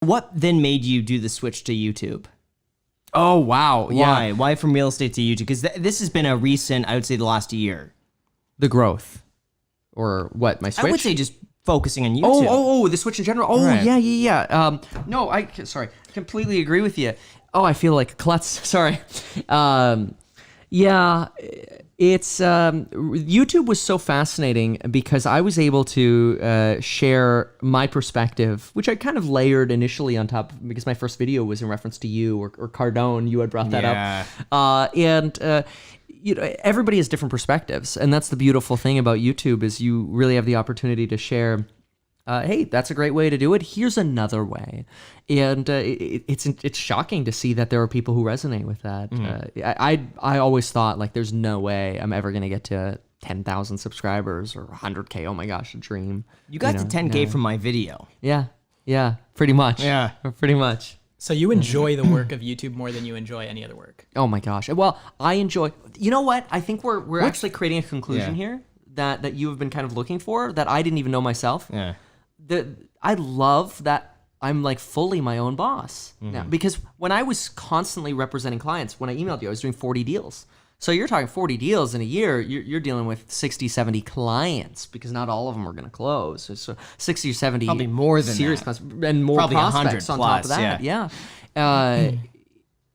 What then made you do the switch to YouTube? Oh, wow. Why? Why from real estate to YouTube? Because this has been a recent, I would say the last year. The growth. Or what, my switch? I would say just focusing on YouTube. Oh, the switch in general. Oh, right. yeah. No, I completely agree with you. Oh, I feel like a klutz. Sorry. Yeah, it's YouTube was so fascinating because I was able to share my perspective, which I kind of layered initially on top because my first video was in reference to you or Cardone. You had brought that up, and you know, everybody has different perspectives, and that's the beautiful thing about YouTube is you really have the opportunity to share. Hey, that's a great way to do it. Here's another way, and it's shocking to see that there are people who resonate with that. I always thought like, there's no way I'm ever gonna get to 10,000 subscribers or 100K. Oh my gosh, a dream. You got to 10K from my video. Yeah, pretty much. Yeah, pretty much. So you enjoy the work of YouTube more than you enjoy any other work? Oh my gosh. Well, I enjoy. You know what? I think we're actually creating a conclusion here that you have been kind of looking for that I didn't even know myself. Yeah. I love that I'm like fully my own boss now, because when I was constantly representing clients, when I emailed you, I was doing 40 deals. So you're talking 40 deals in a year, you're dealing with 60, 70 clients because not all of them are going to close. So 60 or 70 probably more than serious that. And more probably prospects 100 on plus, top of that. Yeah.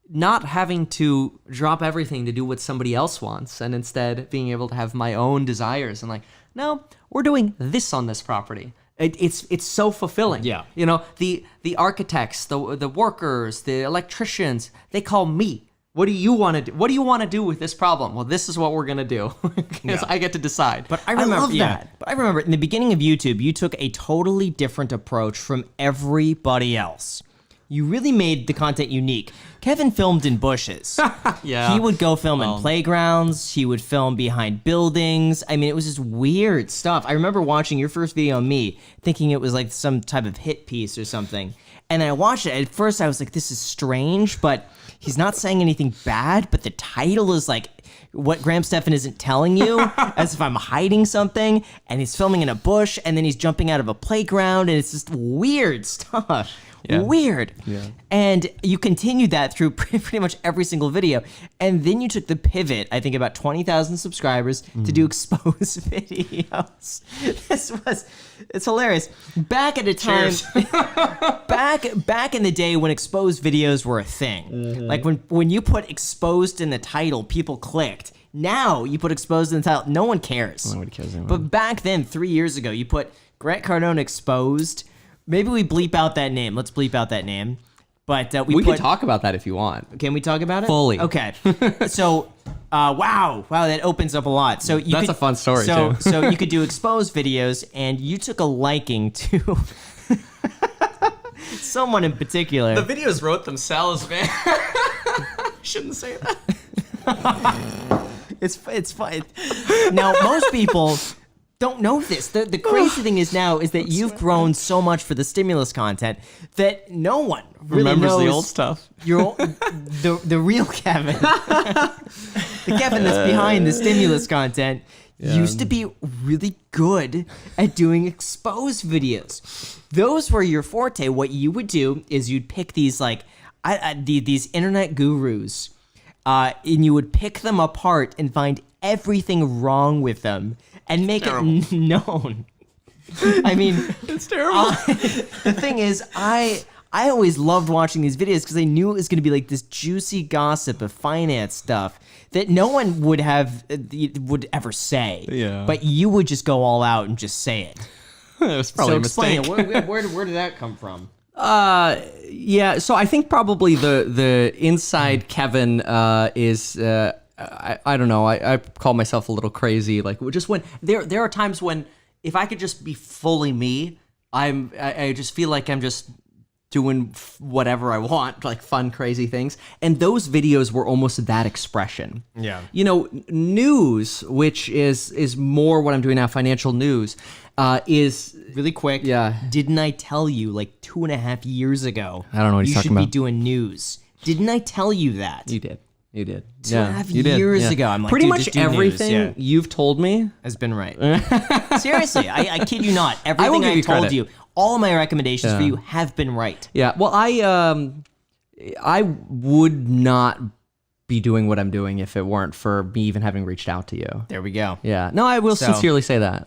Not having to drop everything to do what somebody else wants and instead being able to have my own desires and like, no, we're doing this on this property. It's so fulfilling. Yeah. You know, the architects, the workers, the electricians, they call me. What do you want to do? What do you want to do with this problem? Well, this is what we're going to do. Because I get to decide. But I remember that. But I remember in the beginning of YouTube, you took a totally different approach from everybody else. You really made the content unique. Kevin filmed in bushes. Yeah. He would go film in playgrounds. He would film behind buildings. I mean, it was just weird stuff. I remember watching your first video on me, thinking it was like some type of hit piece or something. And I watched it. At first, I was like, this is strange, but he's not saying anything bad. But the title is like, what Graham Stephan isn't telling you, as if I'm hiding something. And he's filming in a bush, and then he's jumping out of a playground, and it's just weird stuff. Yeah. Weird. Yeah. And you continued that through pretty much every single video. And then you took the pivot, I think about 20,000 subscribers, to do exposed videos. It's hilarious. Back at a time, back in the day when exposed videos were a thing. Like when you put exposed in the title, people clicked. Now you put exposed in the title, no one cares. Nobody cares anymore. But back then, 3 years ago, you put Grant Cardone exposed. Maybe we bleep out that name. Let's bleep out that name. But we can talk about that if you want. Can we talk about it? Fully. Okay. So, wow, that opens up a lot. So That's a fun story, too. So you could do exposed videos, and you took a liking to someone in particular. The videos wrote themselves, man. Shouldn't say that. It's fine. Now, most people don't know this. The crazy thing is that you've grown so much for the stimulus content that no one really remembers knows the old stuff. The real Kevin, the Kevin that's behind the stimulus content, used to be really good at doing exposed videos. Those were your forte. What you would do is you'd pick these these internet gurus, and you would pick them apart and find everything wrong with them and make it known. I mean, it's terrible. The thing is, I always loved watching these videos because I knew it was going to be like this juicy gossip of finance stuff that no one would ever say. Yeah. But you would just go all out and just say it. It was probably So a mistake. explain it. Where did that come from? Yeah. So I think probably the inside Kevin is. I don't know. I call myself a little crazy. Like just when there are times when if I could just be fully me, I just feel like I'm just doing whatever I want, like fun, crazy things. And those videos were almost that expression. Yeah. You know, news, which is more what I'm doing now, financial news, is Really quick. Yeah. Didn't I tell you like 2.5 years ago? I don't know what you you're talking should be about. doing news. Didn't I tell you that? You did. 2.5 you did, years ago, I'm like, pretty dude, much just do news, everything yeah. you've told me. Has been right. Seriously, I kid you not. will Everything give I you told credit. you, all my recommendations for you have been right. Yeah. Well, I would not be doing what I'm doing if it weren't for me even having reached out to you. There we go. Yeah. No, I will So- sincerely say that.